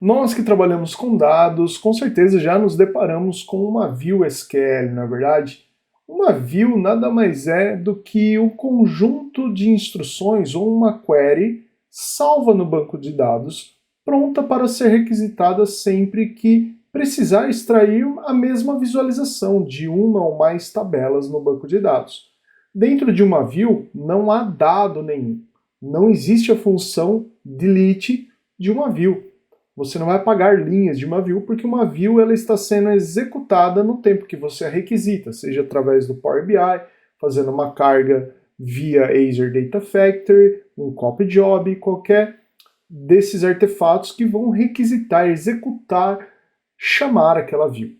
Nós que trabalhamos com dados, com certeza já nos deparamos com uma view SQL, na verdade. Uma view nada mais é do que o conjunto de instruções ou uma query salva no banco de dados, pronta para ser requisitada sempre que precisar extrair a mesma visualização de uma ou mais tabelas no banco de dados. Dentro de uma view não há dado nenhum. Não existe a função delete de uma view. Você não vai apagar linhas de uma view, porque uma view ela está sendo executada no tempo que você a requisita, seja através do Power BI, fazendo uma carga via Azure Data Factory, um copy job, qualquer desses artefatos que vão requisitar, executar, chamar aquela view.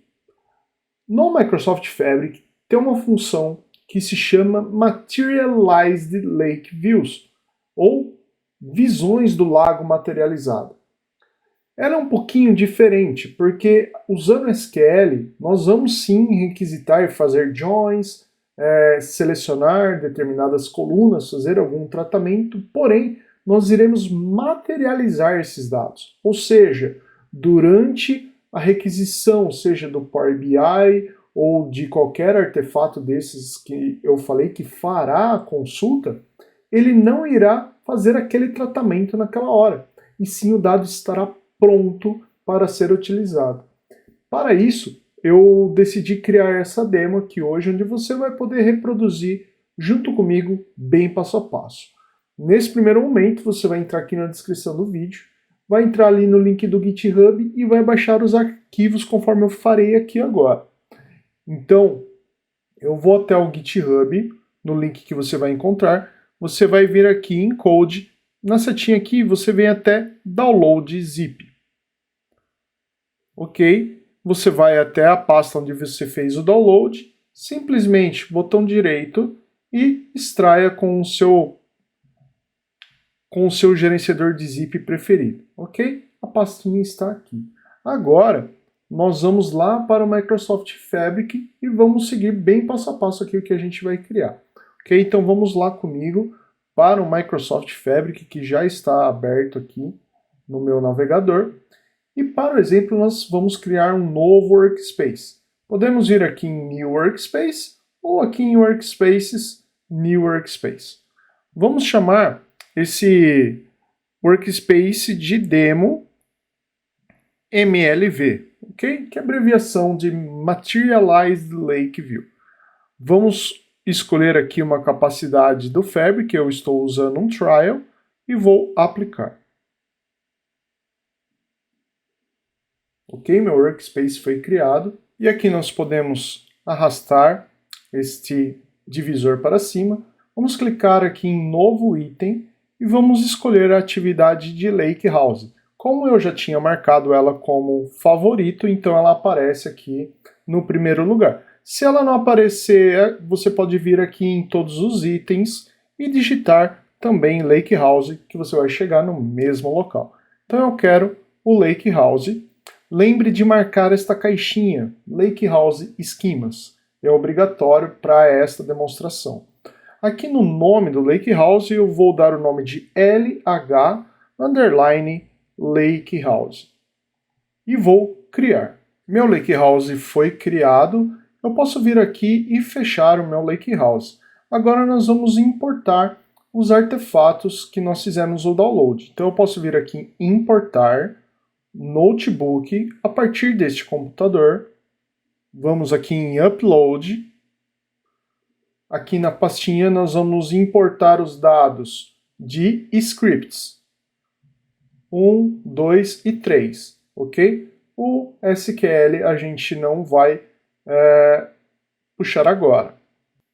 No Microsoft Fabric tem uma função que se chama Materialized Lake Views, ou visões do lago materializado. Ela é um pouquinho diferente, porque usando SQL, nós vamos sim requisitar e fazer joins, selecionar determinadas colunas, fazer algum tratamento, porém, nós iremos materializar esses dados. Ou seja, durante a requisição, seja do Power BI ou de qualquer artefato desses que eu falei que fará a consulta, ele não irá fazer aquele tratamento naquela hora, e sim o dado estará pronto para ser utilizado. Para isso, eu decidi criar essa demo aqui hoje, onde você vai poder reproduzir junto comigo, bem passo a passo. Nesse primeiro momento, você vai entrar aqui na descrição do vídeo, vai entrar ali no link do GitHub e vai baixar os arquivos conforme eu farei aqui agora. Então, eu vou até o GitHub, no link que você vai encontrar, você vai vir aqui em Code, na setinha aqui você vem até Download Zip. Ok? Você vai até a pasta onde você fez o download, simplesmente botão direito e extraia com o seu gerenciador de zip preferido. Ok? A pastinha está aqui. Agora, nós vamos lá para o Microsoft Fabric e vamos seguir bem passo a passo aqui o que a gente vai criar. Ok? Então vamos lá comigo para o Microsoft Fabric, que já está aberto aqui no meu navegador. E para o exemplo, nós vamos criar um novo workspace. Podemos vir aqui em New Workspace ou aqui em Workspaces, New Workspace. Vamos chamar esse workspace de demo MLV, ok? Que é a abreviação de Materialized Lake View. Vamos escolher aqui uma capacidade do Fabric, eu estou usando um trial, e vou aplicar. Ok, meu workspace foi criado, e aqui nós podemos arrastar este divisor para cima. Vamos clicar aqui em novo item e vamos escolher a atividade de Lake House. Como eu já tinha marcado ela como favorito, então ela aparece aqui no primeiro lugar. Se ela não aparecer, você pode vir aqui em todos os itens e digitar também Lake House, que você vai chegar no mesmo local. Então eu quero o Lake House. Lembre de marcar esta caixinha, Lake House Esquemas. É obrigatório para esta demonstração. Aqui no nome do Lake House eu vou dar o nome de LH Lake House. E vou criar. Meu Lake House foi criado. Eu posso vir aqui e fechar o meu Lake House. Agora nós vamos importar os artefatos que nós fizemos o download. Então eu posso vir aqui em importar notebook a partir deste computador. Vamos aqui em upload. Aqui na pastinha nós vamos importar os dados de scripts 1, 2 e 3, ok? O SQL a gente não vai puxar agora.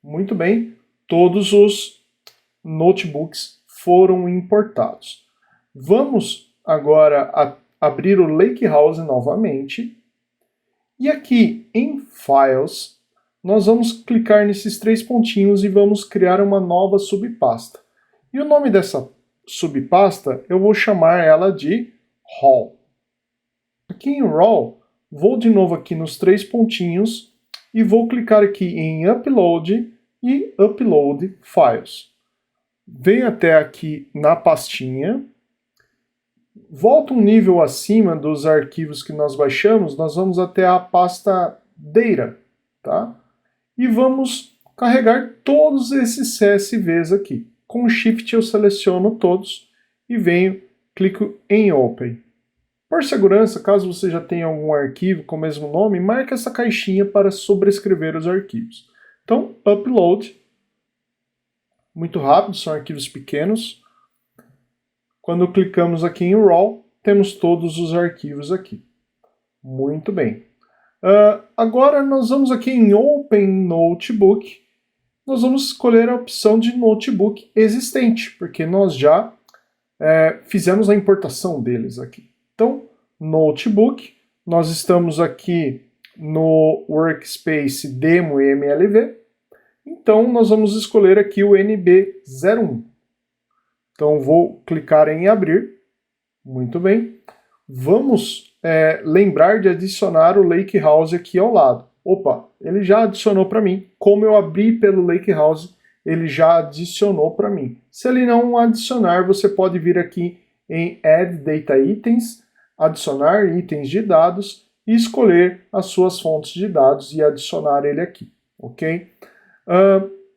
Muito bem, todos os notebooks foram importados. Vamos agora abrir o Lake House novamente. E aqui em Files, nós vamos clicar nesses três pontinhos e vamos criar uma nova subpasta. E o nome dessa subpasta eu vou chamar ela de Raw. Aqui em Raw, vou de novo aqui nos três pontinhos e vou clicar aqui em Upload e Upload Files. Venho até aqui na pastinha, volta um nível acima dos arquivos que nós baixamos, nós vamos até a pasta Data, tá? E vamos carregar todos esses CSVs aqui. Com Shift eu seleciono todos e venho, clico em Open. Por segurança, caso você já tenha algum arquivo com o mesmo nome, marque essa caixinha para sobrescrever os arquivos. Então, Upload, muito rápido, são arquivos pequenos. Quando clicamos aqui em Raw, temos todos os arquivos aqui. Muito bem. Agora nós vamos aqui em Open Notebook, nós vamos escolher a opção de notebook existente, porque nós já fizemos a importação deles aqui. Então, Notebook, nós estamos aqui no Workspace Demo MLV, então nós vamos escolher aqui o NB01. Então vou clicar em abrir, muito bem. Vamos lembrar de adicionar o Lakehouse aqui ao lado. Opa, ele já adicionou para mim. Como eu abri pelo Lakehouse, ele já adicionou para mim. Se ele não adicionar, você pode vir aqui em Add Data Items, adicionar itens de dados e escolher as suas fontes de dados e adicionar ele aqui, ok?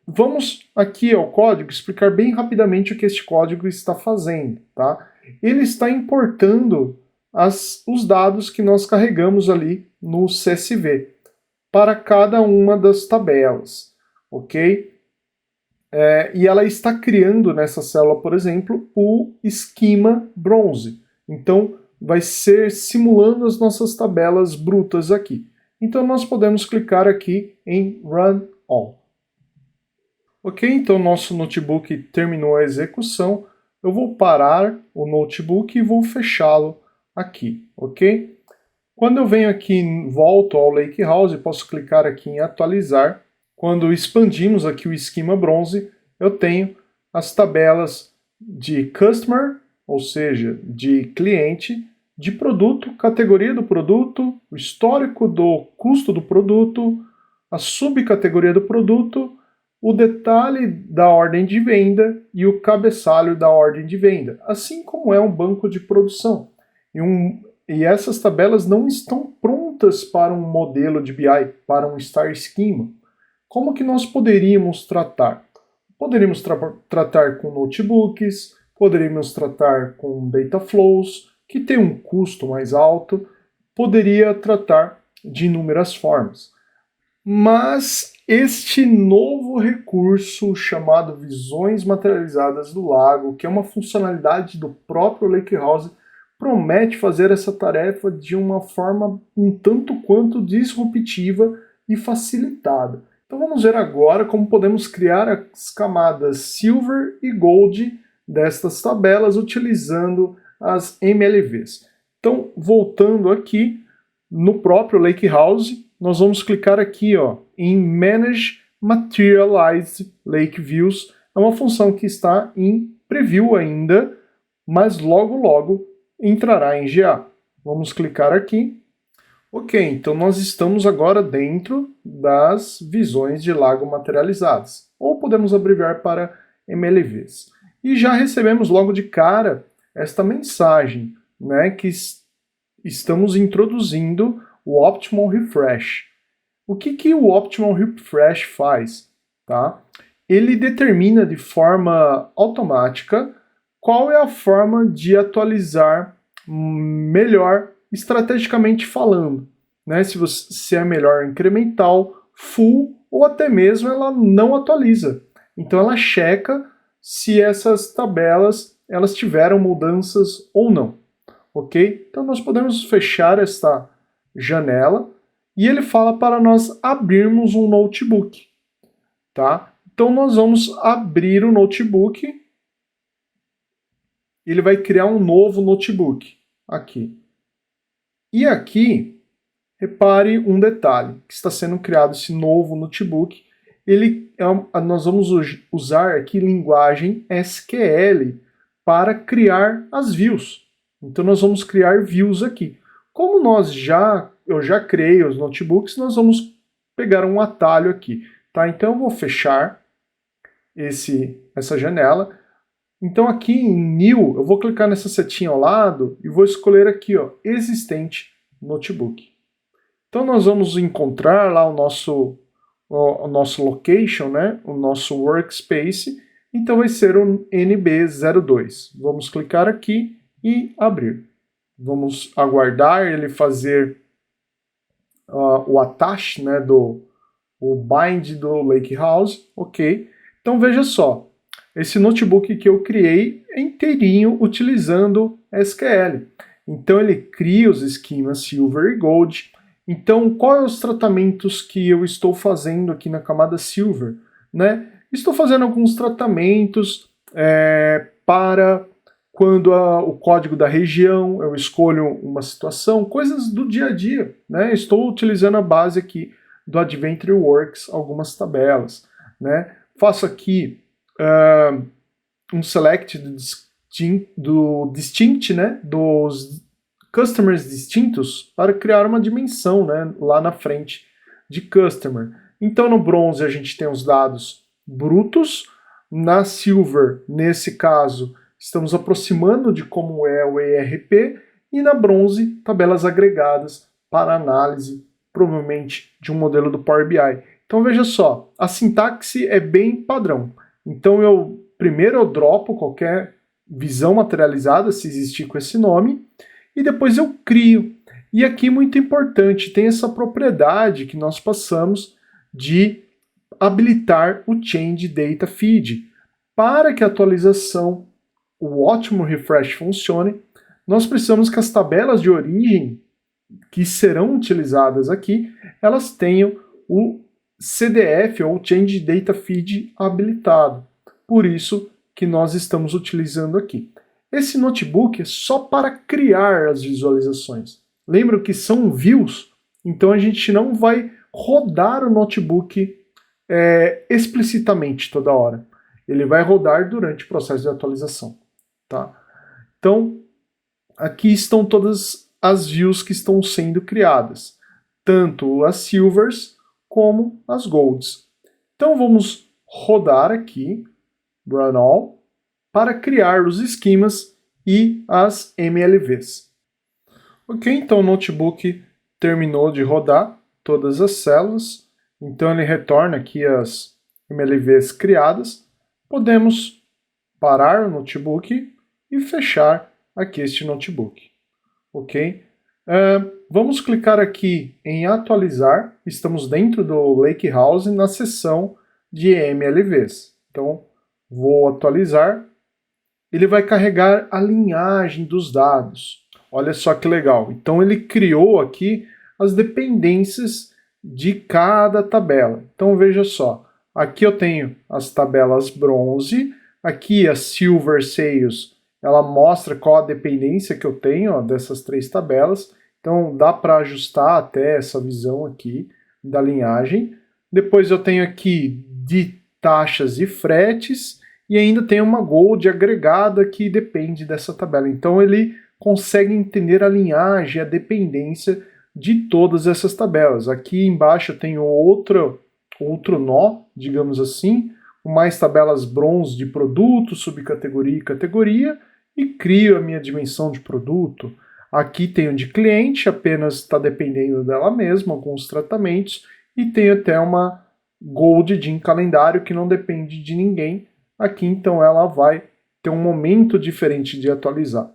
Vamos aqui ao código explicar bem rapidamente o que este código está fazendo, tá? Ele está importando os dados que nós carregamos ali no CSV para cada uma das tabelas, ok? E ela está criando nessa célula, por exemplo, o esquema bronze. Então, vai ser simulando as nossas tabelas brutas aqui. Então, nós podemos clicar aqui em Run All. Ok, então nosso notebook terminou a execução. Eu vou parar o notebook e vou fechá-lo aqui, ok? Quando eu venho aqui, volto ao Lakehouse, posso clicar aqui em atualizar. Quando expandimos aqui o esquema bronze, eu tenho as tabelas de Customer, ou seja, de cliente, de produto, categoria do produto, o histórico do custo do produto, a subcategoria do produto, o detalhe da ordem de venda e o cabeçalho da ordem de venda, assim como é um banco de produção. E essas tabelas não estão prontas para um modelo de BI, para um Star Schema. Como que nós poderíamos tratar? Poderíamos tratar com notebooks, poderíamos tratar com data flows, que tem um custo mais alto, poderia tratar de inúmeras formas. Mas este novo recurso chamado Visões Materializadas do Lago, que é uma funcionalidade do próprio Lakehouse, promete fazer essa tarefa de uma forma um tanto quanto disruptiva e facilitada. Então vamos ver agora como podemos criar as camadas Silver e Gold destas tabelas utilizando as MLVs. Então, voltando aqui no próprio Lakehouse, nós vamos clicar aqui em Manage Materialized Lake Views. É uma função que está em preview ainda, mas logo entrará em GA. Vamos clicar aqui. Ok, então nós estamos agora dentro das visões de lago materializadas, ou podemos abreviar para MLVs. E já recebemos logo de cara esta mensagem, né, que estamos introduzindo o Optimal Refresh. O que o Optimal Refresh faz? Tá? Ele determina de forma automática qual é a forma de atualizar melhor, estrategicamente falando. Né? Se é melhor incremental, full, ou até mesmo ela não atualiza. Então ela checa se essas tabelas elas tiveram mudanças ou não. Ok? Então nós podemos fechar esta janela e ele fala para nós abrirmos um notebook. Tá? Então nós vamos abrir o notebook. Ele vai criar um novo notebook aqui. E aqui, repare um detalhe, que está sendo criado esse novo notebook. Nós vamos usar aqui linguagem SQL para criar as views. Então nós vamos criar views aqui. Como eu já criei os notebooks, nós vamos pegar um atalho aqui. Tá? Então eu vou fechar essa janela. Então aqui em New, eu vou clicar nessa setinha ao lado e vou escolher aqui, ó, existente notebook. Então nós vamos encontrar lá o nosso location, né, o nosso workspace, então vai ser o NB02. Vamos clicar aqui e abrir. Vamos aguardar ele fazer o attach, né, o bind do Lakehouse, ok? Então veja só, esse notebook que eu criei é inteirinho utilizando SQL. Então ele cria os esquemas Silver e Gold. Então quais os tratamentos que eu estou fazendo aqui na camada Silver, né? Estou fazendo alguns tratamentos para quando o código da região, eu escolho uma situação, coisas do dia a dia, né? Estou utilizando a base aqui do Adventure Works, algumas tabelas, né? Faço aqui um select do distinct, né? Dos customers distintos para criar uma dimensão, né? Lá na frente de customer. Então no bronze a gente tem os dados brutos, na silver, nesse caso, estamos aproximando de como é o ERP, e na bronze, tabelas agregadas para análise, provavelmente de um modelo do Power BI. Então veja só, a sintaxe é bem padrão. Então primeiro eu dropo qualquer visão materializada, se existir com esse nome, e depois eu crio. E aqui muito importante, tem essa propriedade que nós passamos de habilitar o Change Data Feed. Para que a atualização, o ótimo refresh funcione, nós precisamos que as tabelas de origem que serão utilizadas aqui, elas tenham o CDF ou Change Data Feed habilitado. Por isso que nós estamos utilizando aqui. Esse notebook é só para criar as visualizações. Lembra que são views, então a gente não vai rodar o notebook explicitamente toda hora. Ele vai rodar durante o processo de atualização. Tá? Então, aqui estão todas as views que estão sendo criadas, tanto as silvers como as golds. Então vamos rodar aqui, run all, para criar os esquemas e as MLVs. Ok, então o notebook terminou de rodar todas as células, então ele retorna aqui as MLVs criadas. Podemos parar o notebook e fechar aqui este notebook. Ok? Vamos clicar aqui em atualizar. Estamos dentro do Lakehouse na seção de MLVs. Então, vou atualizar. Ele vai carregar a linhagem dos dados. Olha só que legal. Então, ele criou aqui as dependências de cada tabela. Então, veja só. Aqui eu tenho as tabelas bronze. Aqui a Silver Sales, ela mostra qual a dependência que eu tenho, ó, dessas três tabelas. Então dá para ajustar até essa visão aqui da linhagem. Depois eu tenho aqui de taxas e fretes, e ainda tem uma Gold agregada que depende dessa tabela. Então ele consegue entender a linhagem, a dependência de todas essas tabelas. Aqui embaixo eu tenho outro nó, digamos assim, com mais tabelas bronze de produto, subcategoria e categoria, e crio a minha dimensão de produto. Aqui tenho de cliente, apenas está dependendo dela mesma, alguns tratamentos, e tenho até uma Gold de calendário que não depende de ninguém. Aqui então ela vai ter um momento diferente de atualizar.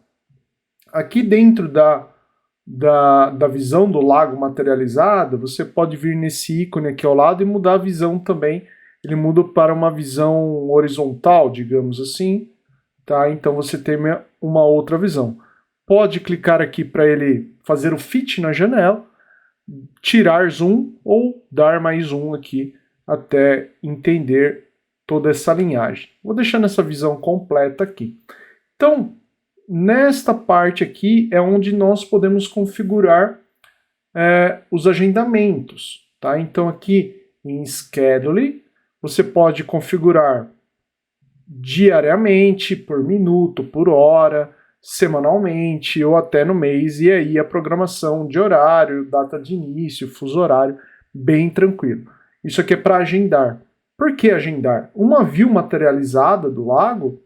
Aqui dentro da visão do lago materializada, você pode vir nesse ícone aqui ao lado e mudar a visão também. Ele muda para uma visão horizontal, digamos assim, tá? Então você tem uma outra visão. Pode clicar aqui para ele fazer o fit na janela, tirar zoom ou dar mais zoom aqui até entender toda essa linhagem. Vou deixar nessa visão completa aqui. Então, nesta parte aqui é onde nós podemos configurar os agendamentos, tá? Então aqui em Schedule, você pode configurar diariamente, por minuto, por hora, semanalmente ou até no mês, e aí a programação de horário, data de início, fuso horário, bem tranquilo. Isso aqui é para agendar. Por que agendar? Uma view materializada do lago,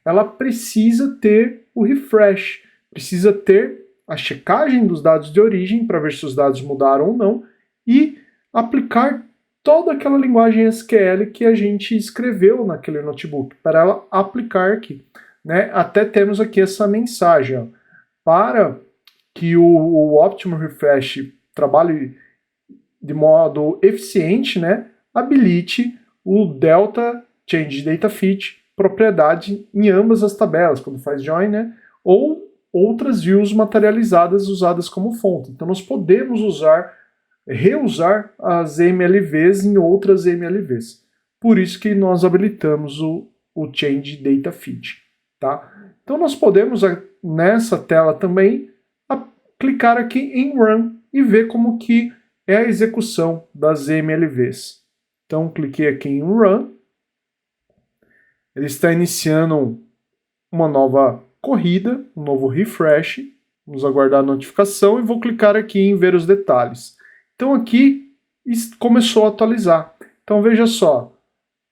ela precisa ter o refresh, precisa ter a checagem dos dados de origem para ver se os dados mudaram ou não e aplicar toda aquela linguagem SQL que a gente escreveu naquele notebook para ela aplicar aqui, né? Até temos aqui essa mensagem, ó, para que o Optimum Refresh trabalhe de modo eficiente, né? Habilite o Delta Change Data Fit propriedade em ambas as tabelas, quando faz join, né? Ou outras views materializadas usadas como fonte. Então nós podemos reusar as MLVs em outras MLVs. Por isso que nós habilitamos o Change Data Feed, tá? Então nós podemos, nessa tela também, clicar aqui em Run e ver como que é a execução das MLVs. Então cliquei aqui em Run, ele está iniciando uma nova corrida, um novo refresh, vamos aguardar a notificação e vou clicar aqui em ver os detalhes. Então aqui começou a atualizar. Então veja só,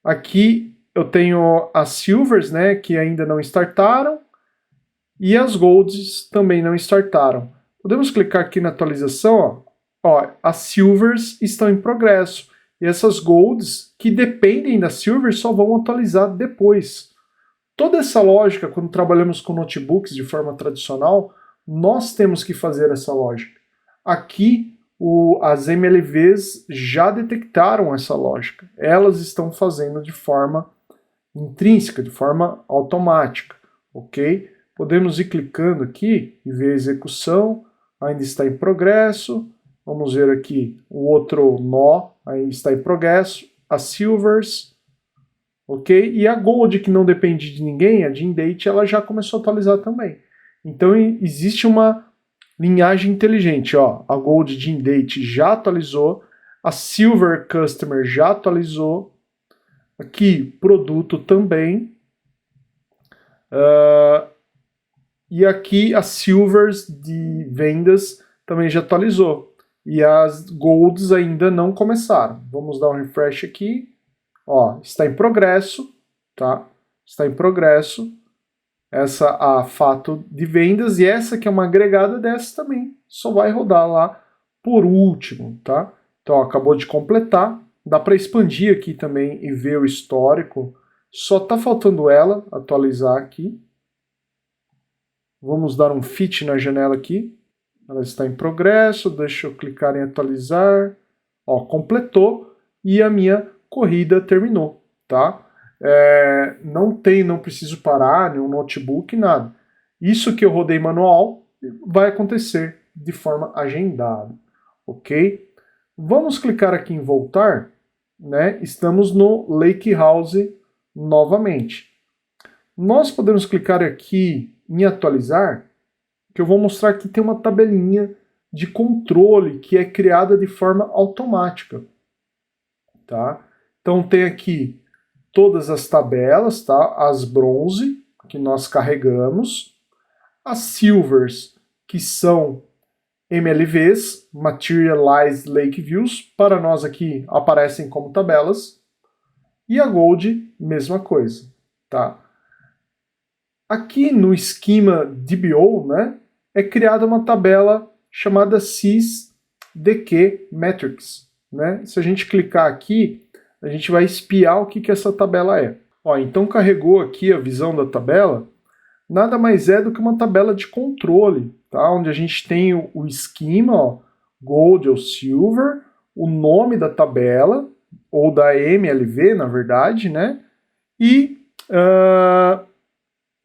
aqui eu tenho as Silvers, né, que ainda não startaram, e as Golds também não startaram. Podemos clicar aqui na atualização, ó, as Silvers estão em progresso, e essas Golds, que dependem das Silvers, só vão atualizar depois. Toda essa lógica, quando trabalhamos com notebooks de forma tradicional, nós temos que fazer essa lógica. Aqui, as MLVs já detectaram essa lógica. Elas estão fazendo de forma intrínseca, de forma automática, ok? Podemos ir clicando aqui e ver a execução, ainda está em progresso. Vamos ver aqui o outro nó, aí está em progresso. As Silvers, ok? E a Gold, que não depende de ninguém, a DIN-Date, ela já começou a atualizar também. Então existe uma linhagem inteligente, ó. A Gold DIN-Date já atualizou, a Silver Customer já atualizou, aqui produto também, e aqui as Silvers de vendas também já atualizou, e as Golds ainda não começaram. Vamos dar um refresh aqui, ó, está em progresso, tá? Está em progresso. Essa a fato de vendas, e essa que é uma agregada dessa também, só vai rodar lá por último, tá? Então, ó, acabou de completar, dá para expandir aqui também e ver o histórico, só tá faltando ela atualizar aqui. Vamos dar um fit na janela aqui, ela está em progresso, deixa eu clicar em atualizar, ó, completou e a minha corrida terminou, tá? Não preciso parar, nenhum notebook, nada. Isso que eu rodei manual vai acontecer de forma agendada, ok? Vamos clicar aqui em voltar, né? Estamos no Lakehouse novamente. Nós podemos clicar aqui em atualizar, que eu vou mostrar que tem uma tabelinha de controle que é criada de forma automática, tá? Então tem aqui todas as tabelas, tá? As bronze, que nós carregamos, as silvers, que são MLVs, Materialized Lake Views, para nós aqui aparecem como tabelas, e a gold, mesma coisa, tá? Aqui no esquema DBO, né, é criada uma tabela chamada SysDK Metrics, né? Se a gente clicar aqui, a gente vai espiar o que essa tabela é. Ó, então carregou aqui a visão da tabela, nada mais é do que uma tabela de controle, tá? Onde a gente tem o esquema, ó, Gold ou Silver, o nome da tabela, ou da MLV, na verdade, né? E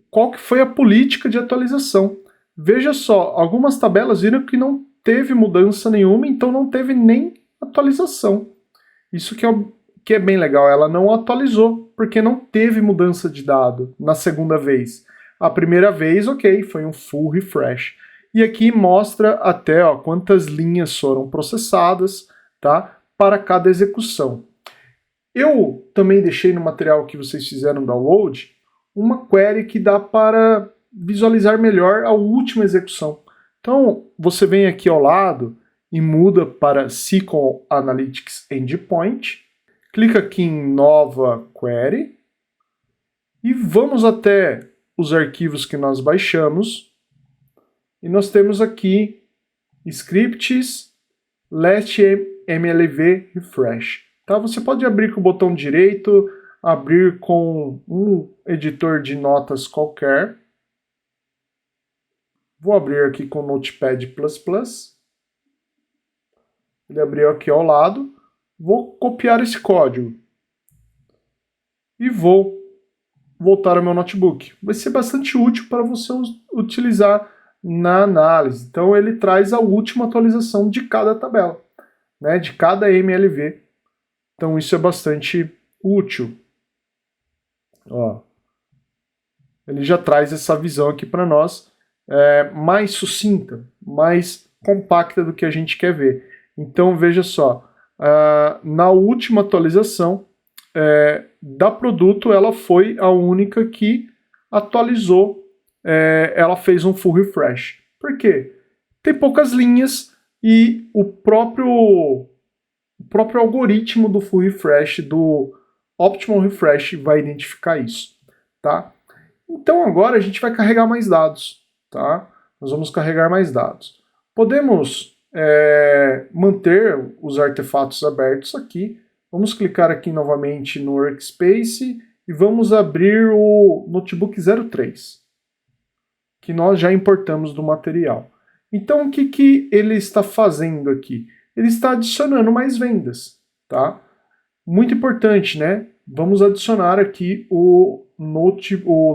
qual que foi a política de atualização. Veja só, algumas tabelas viram que não teve mudança nenhuma, então não teve nem atualização. Isso que é bem legal, ela não atualizou, porque não teve mudança de dado na segunda vez. A primeira vez, ok, foi um full refresh. E aqui mostra até ó, quantas linhas foram processadas, tá, para cada execução. Eu também deixei no material que vocês fizeram download uma query que dá para visualizar melhor a última execução. Então, você vem aqui ao lado e muda para SQL Analytics Endpoint, clica aqui em Nova Query e vamos até os arquivos que nós baixamos, e nós temos aqui scripts lastmlv refresh. Tá? Você pode abrir com o botão direito, abrir com um editor de notas qualquer. Vou abrir aqui com o Notepad++. Ele abriu aqui ao lado. Vou copiar esse código. E vou voltar ao meu notebook. Vai ser bastante útil para você utilizar na análise. Então ele traz a última atualização de cada tabela, né, de cada MLV. Então isso é bastante útil. Ó, ele já traz essa visão aqui para nós, mais sucinta, mais compacta do que a gente quer ver. Então veja só, na última atualização da produto, ela foi a única que atualizou, ela fez um full refresh. Por quê? Tem poucas linhas e o próprio algoritmo do full refresh, do optimal refresh, vai identificar isso, tá? Então agora a gente vai carregar mais dados, tá? Nós vamos carregar mais dados. Podemos manter os artefatos abertos aqui. Vamos clicar aqui novamente no Workspace e vamos abrir o Notebook 03, que nós já importamos do material. Então o que ele está fazendo aqui? Ele está adicionando mais vendas, tá? Muito importante, né? Vamos adicionar aqui o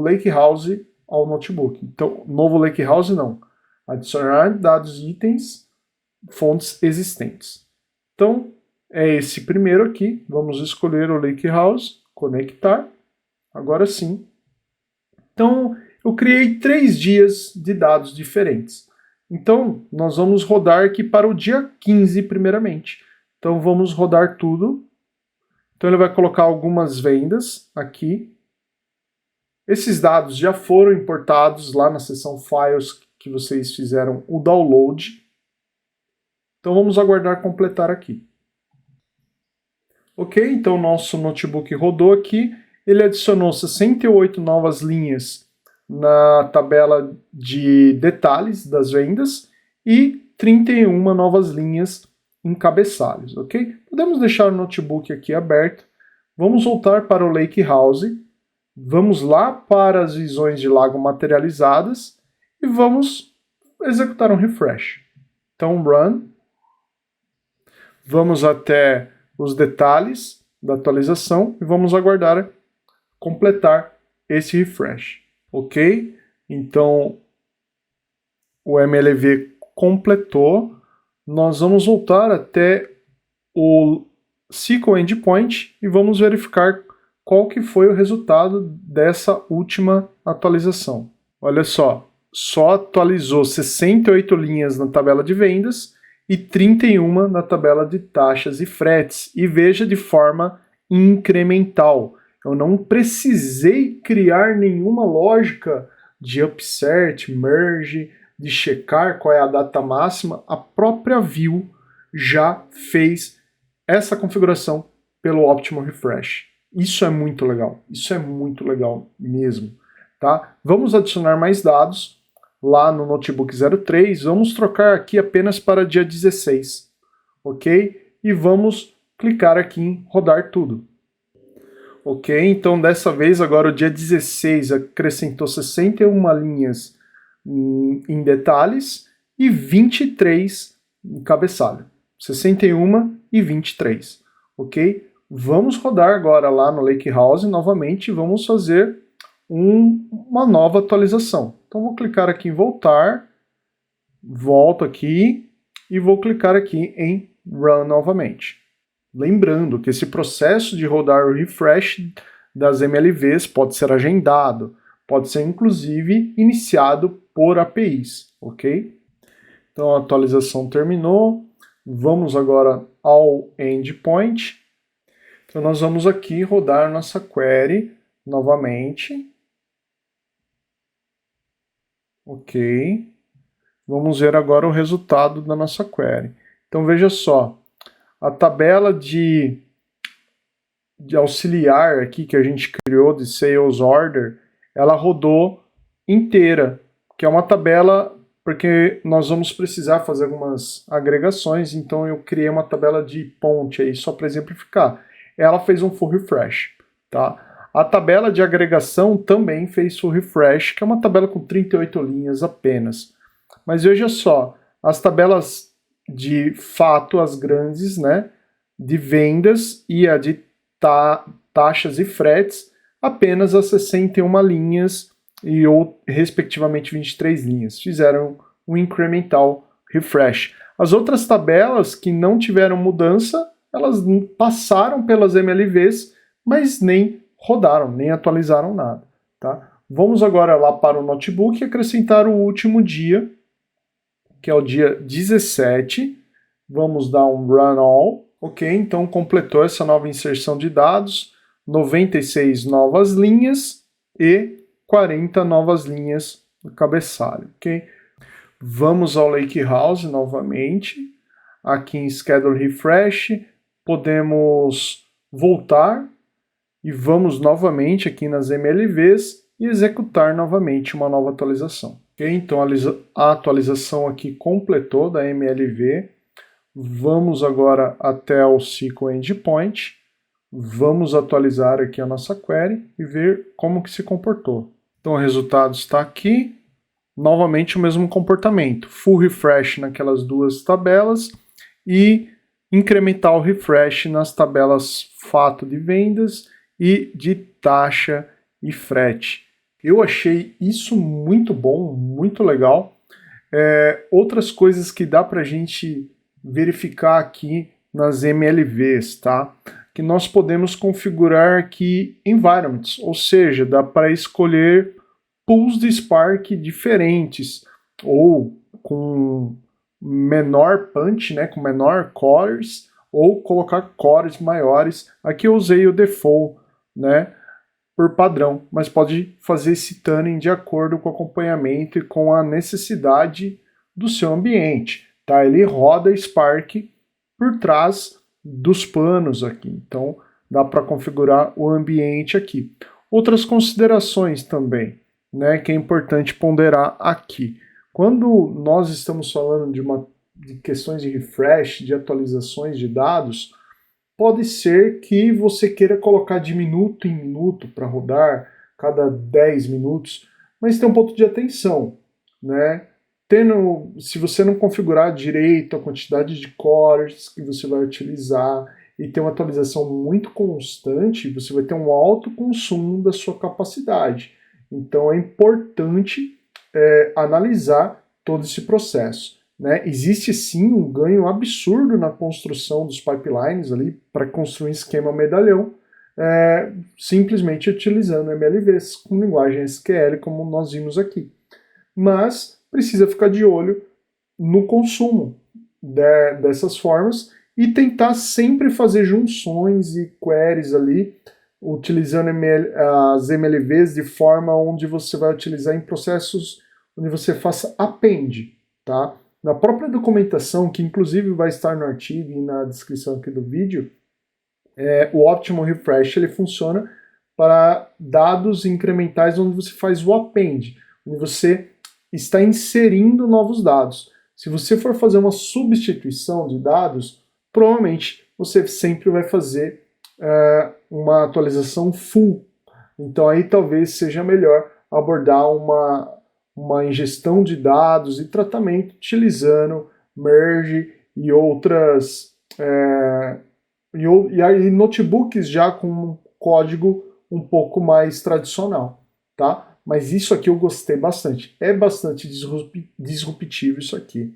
Lakehouse ao notebook. Então, novo Lakehouse não. Adicionar dados e itens, fontes existentes. Então, é esse primeiro aqui. Vamos escolher o Lakehouse, conectar. Agora sim. Então, eu criei 3 dias de dados diferentes. Então, nós vamos rodar aqui para o dia 15 primeiramente. Então, vamos rodar tudo. Então, ele vai colocar algumas vendas aqui. Esses dados já foram importados lá na seção Files que vocês fizeram o download. Então, vamos aguardar completar aqui. Ok, então nosso notebook rodou aqui. Ele adicionou 68 novas linhas na tabela de detalhes das vendas e 31 novas linhas em cabeçalhos, ok? Podemos deixar o notebook aqui aberto. Vamos voltar para o Lakehouse. Vamos lá para as visões de lago materializadas e vamos executar um refresh. Então, run. Vamos até os detalhes da atualização e vamos aguardar completar esse refresh. Ok? Então, o MLV completou. Nós vamos voltar até o SQL Endpoint e vamos verificar qual que foi o resultado dessa última atualização. Olha só atualizou 68 linhas na tabela de vendas e 31 na tabela de taxas e fretes. E veja, de forma incremental. Eu não precisei criar nenhuma lógica de upsert, merge, de checar qual é a data máxima. A própria view já fez essa configuração pelo Optimal Refresh. Isso é muito legal. Isso é muito legal mesmo. Tá? Vamos adicionar mais dados lá no Notebook 03. Vamos trocar aqui apenas para dia 16. Ok? E vamos clicar aqui em rodar tudo. Ok, então dessa vez agora o dia 16 acrescentou 61 linhas em detalhes e 23 em cabeçalho. 61 e 23, ok? Vamos rodar agora lá no Lakehouse novamente e vamos fazer uma nova atualização. Então vou clicar aqui em voltar, volto aqui e vou clicar aqui em Run novamente. Lembrando que esse processo de rodar o refresh das MLVs pode ser agendado, pode ser inclusive iniciado por APIs, ok? Então a atualização terminou, vamos agora ao endpoint. Então nós vamos aqui rodar nossa query novamente. Ok. Vamos ver agora o resultado da nossa query. Então veja só. A tabela de auxiliar aqui que a gente criou de Sales Order, ela rodou inteira, que é uma tabela porque nós vamos precisar fazer algumas agregações, então eu criei uma tabela de ponte aí só para exemplificar. Ela fez um full refresh, tá? A tabela de agregação também fez full refresh, que é uma tabela com 38 linhas apenas. Mas veja só, as tabelas de fato, as grandes, né, de vendas e a de taxas e fretes, apenas as 61 linhas e ou respectivamente 23 linhas. Fizeram um incremental refresh. As outras tabelas que não tiveram mudança, elas passaram pelas MLVs, mas nem rodaram, nem atualizaram nada. Tá? Vamos agora lá para o notebook e acrescentar o último dia, que é o dia 17. Vamos dar um run all. Ok, então completou essa nova inserção de dados, 96 novas linhas e 40 novas linhas no cabeçalho. Ok? Vamos ao Lakehouse novamente. Aqui em Schedule Refresh, podemos voltar e vamos novamente aqui nas MLVs e executar novamente uma nova atualização. Ok? Então a atualização aqui completou da MLV. Vamos agora até o SQL Endpoint. Vamos atualizar aqui a nossa query e ver como que se comportou. Então o resultado está aqui. Novamente o mesmo comportamento. Full refresh naquelas duas tabelas e incremental refresh nas tabelas fato de vendas e de taxa e frete. Eu achei isso muito bom, muito legal. Outras coisas que dá para a gente verificar aqui nas MLVs, tá? Que nós podemos configurar aqui environments, ou seja, dá para escolher pools de Spark diferentes, ou com menor punch, né, com menor cores, ou colocar cores maiores. Aqui eu usei o default, né, por padrão, mas pode fazer esse tuning de acordo com o acompanhamento e com a necessidade do seu ambiente. Tá? Ele roda Spark por trás dos panos aqui, então dá para configurar o ambiente aqui. Outras considerações também, né, que é importante ponderar aqui. Quando nós estamos falando de questões de refresh, de atualizações de dados, pode ser que você queira colocar de minuto em minuto para rodar, cada 10 minutos, mas tem um ponto de atenção, né? Se você não configurar direito a quantidade de cores que você vai utilizar e ter uma atualização muito constante, você vai ter um alto consumo da sua capacidade. Então é importante analisar todo esse processo. Né? Existe sim um ganho absurdo na construção dos pipelines ali para construir um esquema medalhão, simplesmente utilizando MLVs com linguagem SQL, como nós vimos aqui. Mas precisa ficar de olho no consumo dessas formas e tentar sempre fazer junções e queries ali, utilizando as MLVs de forma onde você vai utilizar em processos onde você faça append, tá? Na própria documentação, que inclusive vai estar no artigo e na descrição aqui do vídeo, o Optimal Refresh ele funciona para dados incrementais onde você faz o append, onde você está inserindo novos dados. Se você for fazer uma substituição de dados, provavelmente você sempre vai fazer uma atualização full. Então aí talvez seja melhor abordar uma ingestão de dados e tratamento utilizando merge e outras e aí notebooks já com um código um pouco mais tradicional, tá? Mas isso aqui eu gostei bastante. É bastante disruptivo isso aqui.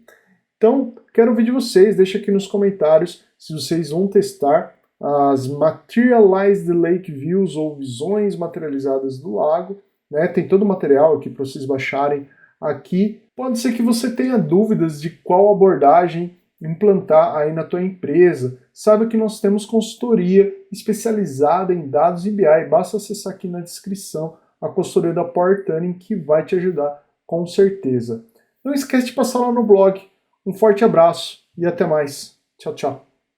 Então, quero ouvir de vocês. Deixa aqui nos comentários se vocês vão testar as Materialized Lake Views ou visões materializadas do lago. Né? Tem todo o material aqui para vocês baixarem aqui. Pode ser que você tenha dúvidas de qual abordagem implantar aí na tua empresa. Saiba que nós temos consultoria especializada em dados e BI. Basta acessar aqui na descrição a consultoria da Power Tuning, que vai te ajudar com certeza. Não esquece de passar lá no blog. Um forte abraço e até mais. Tchau, tchau.